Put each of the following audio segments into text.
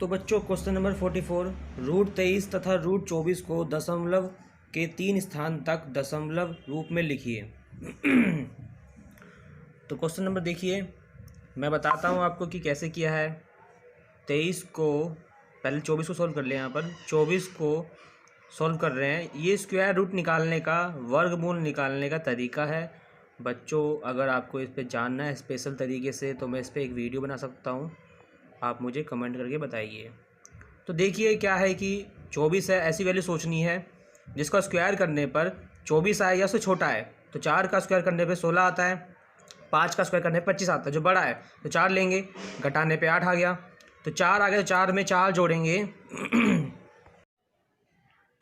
तो बच्चों question number 44 root 23 तथा रूट 24 को दशमलव के 3 स्थान तक दशमलव रूप में लिखिए। तो क्वेश्चन नंबर देखिए, मैं बताता हूँ आपको कि कैसे किया है। 23 को पहले 24 को सॉल्व कर ले। यहाँ पर 24 को सॉल्व कर रहे हैं। ये स्क्वायर रूट निकालने का, वर्गमूल निकालने का तरीका है। बच्चों अगर आपको इस पे जानना है स्पेशल तरीके से तो मैं इस पर एक वीडियो बना सकता हूँ, आप मुझे कमेंट करके बताइए। तो देखिए क्या है कि 24 है, ऐसी वैल्यू सोचनी है जिसका स्क्वायर करने पर 24 आए या उससे छोटा है। तो 4 का स्क्वायर करने पे 16 आता है, 5 का स्क्वायर करने पे 25 आता है, जो बड़ा है तो 4 लेंगे, घटाने पे 8 आ गया। तो 4 आ गया, तो 4 में 4 जोड़ेंगे।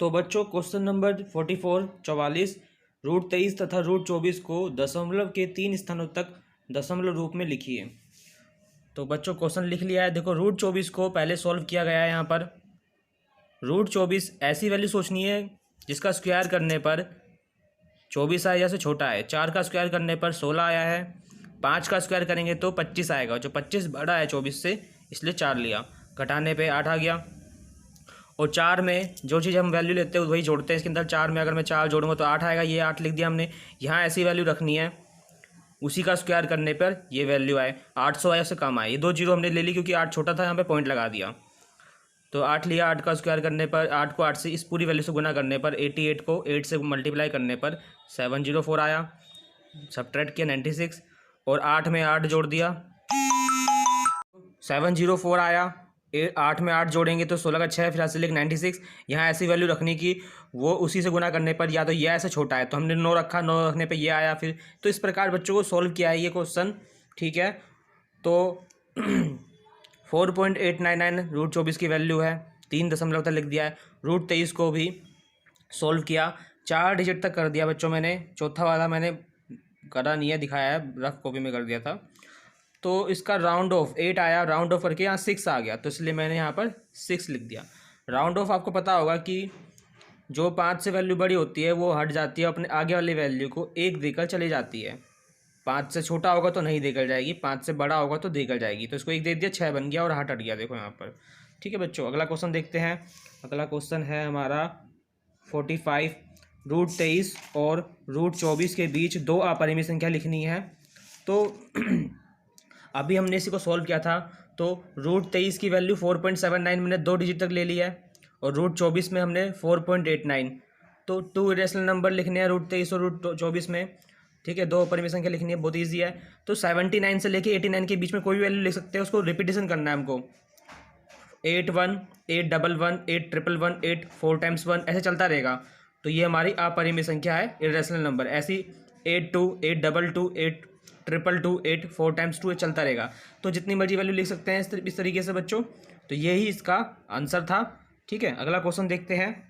तो बच्चों क्वेश्चन नंबर 44 रूट 23 तथा रूट 24 को दशमलव के 3 स्थानों तक दशमलव रूप में लिखिए। तो बच्चों क्वेश्चन लिख लिया है। देखो रूट 24 को पहले सॉल्व किया गया है। यहाँ पर रूट 24 ऐसी वैल्यू सोचनी है जिसका स्क्वायर करने पर 24 आया या से छोटा है। 4 का स्क्वायर करने पर 16 आया है, 5 का स्क्वायर करेंगे तो 25 आएगा, जो 25 बड़ा है 24 से, इसलिए 4 लिया, घटाने पे 8 आ गया। और 4 में जो चीज़ हम वैल्यू लेते हैं वही जोड़ते हैं। इसके अंदर 4 में अगर मैं 4 जोड़ूंगा तो 8 आएगा, ये 8 लिख दिया हमने। यहाँ ऐसी वैल्यू रखनी है उसी का स्क्वायर करने पर ये वैल्यू आए, 800 आए उससे कम आए। ये 2 जीरो हमने ले ली क्योंकि 8 छोटा था, यहाँ पे पॉइंट लगा दिया। तो 8 लिया, 8 का स्क्वायर करने पर, 8 को 8 से इस पूरी वैल्यू से गुना करने पर 88 को 8 से मल्टीप्लाई करने पर 704 आया। सब्ट्रैक्ट किया 96 और 8 में 8 जोड़ दिया, 704 आया। 8 में 8 जोड़ेंगे तो 16 का 6, फिर ऐसे लिख 96। यहाँ ऐसी वैल्यू रखनी कि वो उसी से गुना करने पर या तो ये ऐसे छोटा है तो हमने 9 रखा, 9 रखने पे ये आया। फिर तो इस प्रकार बच्चों को सॉल्व किया है ये क्वेश्चन, ठीक है। तो 4.899 रूट 24 की वैल्यू है, 3 दशमलव तक लिख दिया है। रूट 23 को भी सॉल्व किया, 4 डिजिट तक कर दिया बच्चों मैंने। चौथा वाला मैंने करा नहीं है, दिखाया है, रफ कॉपी में कर दिया था। तो इसका राउंड ऑफ 8 आया, राउंड ऑफ करके यहाँ 6 आ गया, तो इसलिए मैंने यहाँ पर 6 लिख दिया। राउंड ऑफ आपको पता होगा कि जो 5 से वैल्यू बड़ी होती है वो हट जाती है, अपने आगे वाली वैल्यू को 1 देकर चली जाती है। 5 से छोटा होगा तो नहीं देकर जाएगी, 5 से बड़ा होगा तो देकर जाएगी। तो इसको 1 दे दिया, 6 बन गया और हट गया, देखो यहाँ पर, ठीक है बच्चों। अगला क्वेश्चन देखते हैं। अगला क्वेश्चन है हमारा 45 रूट 23 और रूट 24 के बीच 2 अपरिमेय संख्या लिखनी है। तो अभी हमने इसी को सॉल्व किया था। तो रूट 23 की वैल्यू 4.79 मैंने 2 डिजिट तक ले लिया है, और रूट 24 में हमने 4.89। तो 2 इरेशनल नंबर लिखने हैं रूट 23 और रूट 24 में, ठीक है। 2 अपरिमेय संख्या लिखनी है, बहुत ईजी है। तो 79 से लेके 89 के बीच में कोई भी वैल्यू लिख सकते हैं, उसको रिपीटेशन करना है हमको। 81, 811, 8111, 8 4 टाइम्स 1 ऐसे चलता रहेगा। तो ये हमारी अपरिमेय संख्या है, इरेशनल नंबर। ऐसी 82, 822, 822, 8 4 टाइम्स 2 चलता रहेगा। तो जितनी मर्जी वैल्यू लिख सकते हैं इस तरीके से बच्चों। तो यही इसका आंसर था, ठीक है। अगला क्वेश्चन देखते हैं।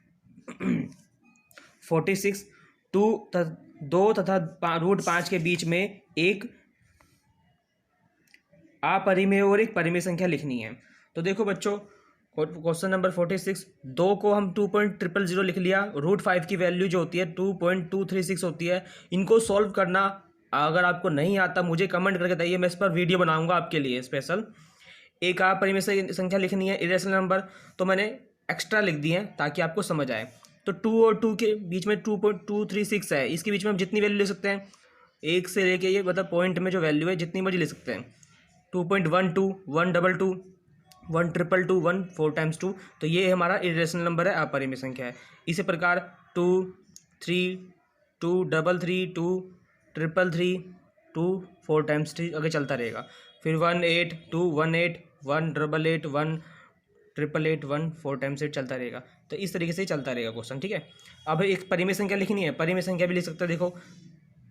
46 2 तथा रूट 5 के बीच में एक अपरिमेय और एक परिमेय संख्या लिखनी है। तो देखो बच्चों क्वेश्चन नंबर 46, 2 को हम 2.000 लिख लिया। रूट 5 की वैल्यू जो होती है 2.236 होती है। इनको सॉल्व करना अगर आपको नहीं आता मुझे कमेंट करके बताइए, मैं इस पर वीडियो बनाऊंगा आपके लिए स्पेशल। एक अपरिमेय संख्या लिखनी है, इरेशनल नंबर, तो मैंने एक्स्ट्रा लिख दी है ताकि आपको समझ आए। तो 2 और 2 के बीच में 2.236 है, इसके बीच में हम जितनी वैल्यू ले सकते हैं, 1 से लेके ये मतलब पॉइंट में जो वैल्यू है जितनी मर्जी ले सकते हैं। 2.12, 122, 122, 1 4 टाइम्स 2, तो ये हमारा इरेशनल नंबर है, अपरिमेय संख्या है। इसी प्रकार 2 3 2 3 2 3 2 4 टाइम्स 3 आगे चलता रहेगा। फिर 1 8 2 1 8 1 8 1 8 1 4 टाइम्स 8 चलता रहेगा। तो इस तरीके से ही चलता रहेगा क्वेश्चन, ठीक है। अब एक परिमेय संख्या लिखनी है, परिमेय संख्या भी लिख सकते हैं। देखो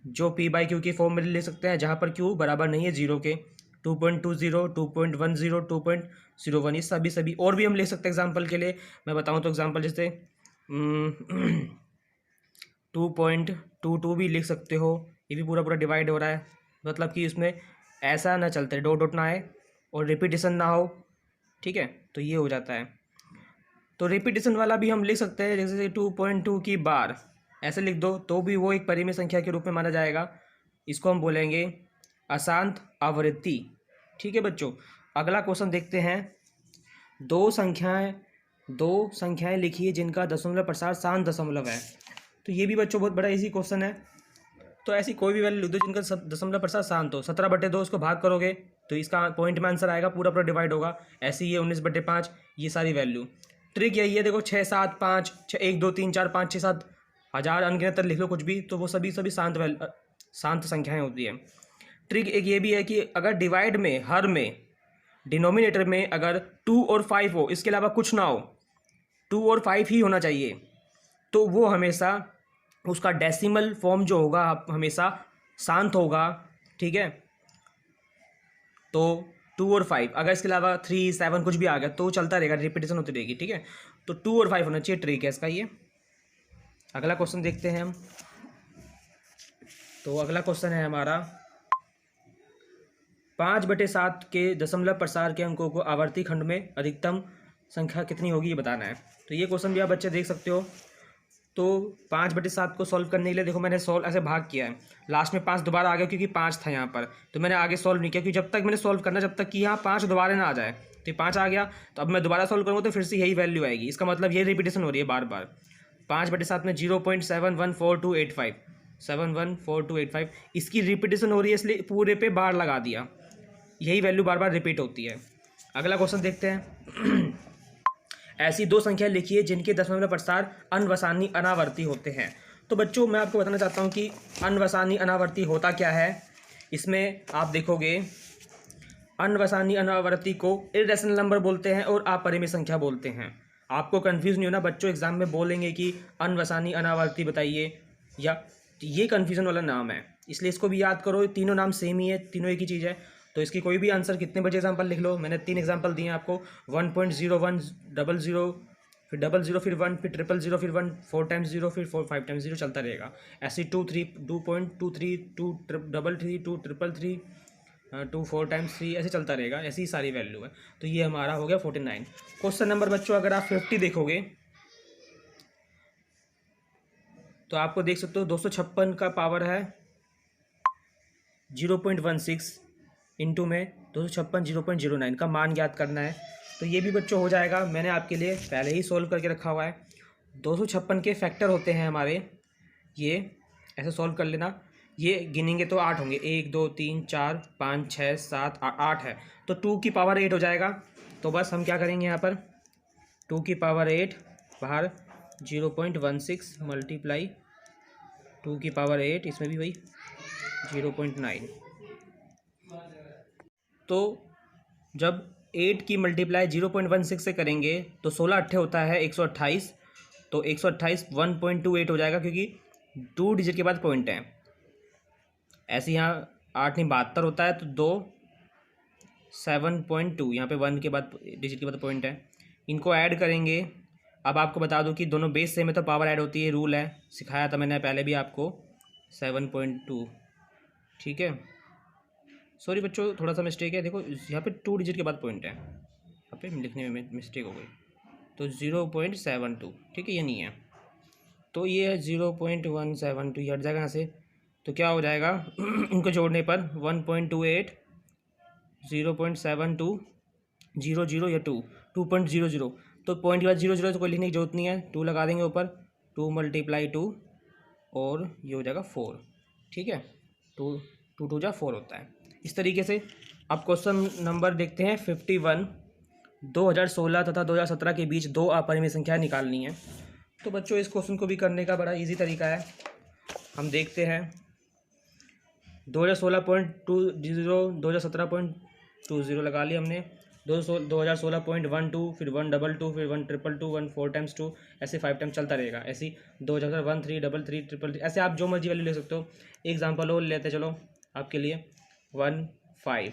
जो P/Q की फॉर्म में ले सकते हैं, जहाँ पर Q बराबर नहीं है 0 के। 2.20, 2.10, 2.01, ये सभी और भी हम ले सकते हैं। एग्जाम्पल के लिए मैं बताऊँ तो एग्जाम्पल जैसे 2.22 भी लिख सकते हो। ये भी पूरा डिवाइड हो रहा है, मतलब कि इसमें ऐसा ना चलते, डॉट ना आए और रिपीटेशन ना हो, ठीक है। तो ये हो जाता है। तो रिपीटेशन वाला भी हम लिख सकते हैं, जैसे 2.2 की बार ऐसे लिख दो तो भी वो एक परिमेय संख्या के रूप में माना जाएगा। इसको हम बोलेंगे अशांत आवृत्ति, ठीक है बच्चों। अगला क्वेश्चन देखते हैं। दो संख्याएं लिखिए जिनका दशमलव प्रसार शांत दशमलव है। तो ये भी बच्चों बहुत बड़ा इजी क्वेश्चन है। तो ऐसी कोई भी वैल्यू लिख दो जिनका दशमलव प्रसार शांत हो। 17/2 उसको भाग करोगे तो इसका पॉइंट में आंसर आएगा, पूरा पूरा डिवाइड होगा। ऐसे ही ये 19/5, ये सारी वैल्यू। ट्रिक यही है, देखो 6 7 5 6 1 2 3 4 5 6 7 हज़ार अनगिनत लिख लो कुछ भी, तो वो सभी शांत संख्याएं होती है। ट्रिक एक ये भी है कि अगर डिवाइड में हर में डिनोमिनेटर में अगर 2 और 5 हो, इसके अलावा कुछ ना हो, 2 और 5 ही होना चाहिए, तो वो हमेशा उसका डेसिमल फॉर्म जो होगा हमेशा शांत होगा। ठीक है, तो 2 और 5, अगर इसके अलावा 3 7 कुछ भी आ गया तो चलता रहेगा, रिपीटेशन होती रहेगी। ठीक है, तो 2 और 5 होना चाहिए, ट्रिक है इसका ये। अगला क्वेश्चन देखते हैं हम। तो अगला क्वेश्चन है हमारा 5/7 के दशमलव प्रसार के अंकों को आवर्ती खंड में अधिकतम संख्या कितनी होगी ये बताना है। तो ये क्वेश्चन भी आप बच्चे देख सकते हो। तो 5/7 को सॉल्व करने के लिए देखो मैंने सॉल्व ऐसे भाग किया है, लास्ट में 5 दोबारा आ गया क्योंकि 5 था यहाँ पर, तो मैंने आगे सॉल्व नहीं किया क्योंकि जब तक मैंने सॉल्व करना जब तक कि यहाँ 5 दोबारा ना आ जाए। तो ये 5 आ गया, तो अब मैं दोबारा सॉल्व करूँगा तो फिर से यही वैल्यू आएगी। इसका मतलब ये रिपीटेशन हो रही है बार बार। 5/7 में 0.714285 714285 इसकी रिपीटेशन हो रही है, इसलिए पूरे पे बार लगा दिया। यही वैल्यू बार बार रिपीट होती है। अगला क्वेश्चन देखते हैं। ऐसी दो संख्या लिखिए जिनके दशमलव प्रसार अनवसानी अनावर्ती होते हैं। तो बच्चों मैं आपको बताना चाहता हूँ कि अनवसानी अनावर्ती होता क्या है। इसमें आप देखोगे अनवसानी अनावर्ती को इर्रेशनल नंबर बोलते हैं और अपरिमेय संख्या बोलते हैं। आपको कंफ्यूज नहीं होना बच्चों, एग्जाम में बोलेंगे कि अनवसानी अनावर्ती बताइए, या ये कन्फ्यूजन वाला नाम है, इसलिए इसको भी याद करो। तीनों नाम सेम ही है, तीनों एक ही चीज़ है। तो इसकी कोई भी आंसर कितने बजे एग्जाम्पल लिख लो। मैंने 3 एग्जाम्पल दिए हैं आपको, 1.01 00 फिर 00 फिर 1 फिर 000 फिर 1 4 टाइम्स 0 फिर 4 5 टाइम्स 0 चलता रहेगा। ऐसे 2 3 2.23 2 3 2 3 2 4 टाइम्स 3 ऐसे चलता रहेगा। ऐसी ही सारी वैल्यू है। तो ये हमारा हो गया 49। क्वेश्चन नंबर बच्चों अगर आप 50 देखोगे तो आपको देख सकते हो 256 का पावर है 0.16 इंटू में 256 0.09 का मान ज्ञात करना है। तो ये भी बच्चों हो जाएगा, मैंने आपके लिए पहले ही सॉल्व करके रखा हुआ है। 256 के फैक्टर होते हैं हमारे, ये ऐसे सॉल्व कर लेना। ये गिनेंगे तो 8 होंगे, 1 2 3 4 5 6 7 8 है, तो 2 की पावर 8 हो जाएगा। तो बस हम क्या करेंगे यहाँ पर 2 की पावर 8 बाहर 0.16 मल्टीप्लाई 2 की पावर 8, इसमें भी वही 0.9। तो जब 8 की मल्टीप्लाई 0.16 से करेंगे तो 16 अट्ठे होता है 128। तो 128 1.28 हो जाएगा क्योंकि 2 डिजिट के बाद पॉइंट है। ऐसे यहाँ 8 नहीं 72 होता है, तो 2 7.2 यहाँ पे 1 के बाद डिजिट के बाद पॉइंट है। इनको ऐड करेंगे। अब आपको बता दूं कि दोनों बेस सेम है तो पावर ऐड होती है, रूल है, सिखाया था मैंने पहले भी आपको। 7.2 ठीक है। सॉरी बच्चों थोड़ा सा मिस्टेक है, देखो यहाँ पे 2 डिजिट के बाद पॉइंट है, यहाँ पे लिखने में मिस्टेक हो गई। तो 0.72 ठीक है, ये नहीं है, तो ये है 0.172, ये हट जाएगा यहाँ से। तो क्या हो जाएगा इनको जोड़ने पर 1.28 0.72 00 या 2.00। तो पॉइंट के बाद 00 तो कोई लिखने की जरूरत नहीं है, 2 लगा देंगे ऊपर, 2 × 2 और ये हो जाएगा 4। ठीक है, 2 2 जा 4 होता है। इस तरीके से अब क्वेश्चन नंबर देखते हैं 51। 2016 तथा 2017 के बीच दो अपरिमेय संख्या निकालनी है। तो बच्चों इस क्वेश्चन को भी करने का बड़ा इजी तरीका है, हम देखते हैं। 2016.20 2017.20 लगा लिया हमने। 2016.12 फिर 122 फिर 122 1 4 टाइम्स 2 ऐसे 5 टाइम्स चलता रहेगा। ऐसे 2001 3 3 3 3 ऐसे आप जो मर्जी वैल्यू ले सकते हो। एग्जाम्पल और लेते चलो आपके लिए 1 5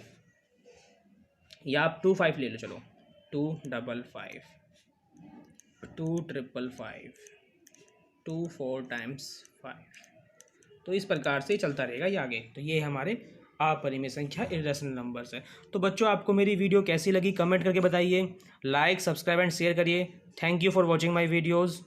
या आप 2 5 ले लो, चलो 2 5 5 2 5 5 2 4 टाइम्स 5। तो इस प्रकार से चलता रहेगा ये आगे। तो ये हमारे अपरिमेय संख्या इर्रेशनल नंबर्स है। तो बच्चों आपको मेरी वीडियो कैसी लगी कमेंट करके बताइए, लाइक सब्सक्राइब एंड शेयर करिए। Thank you for watching my videos.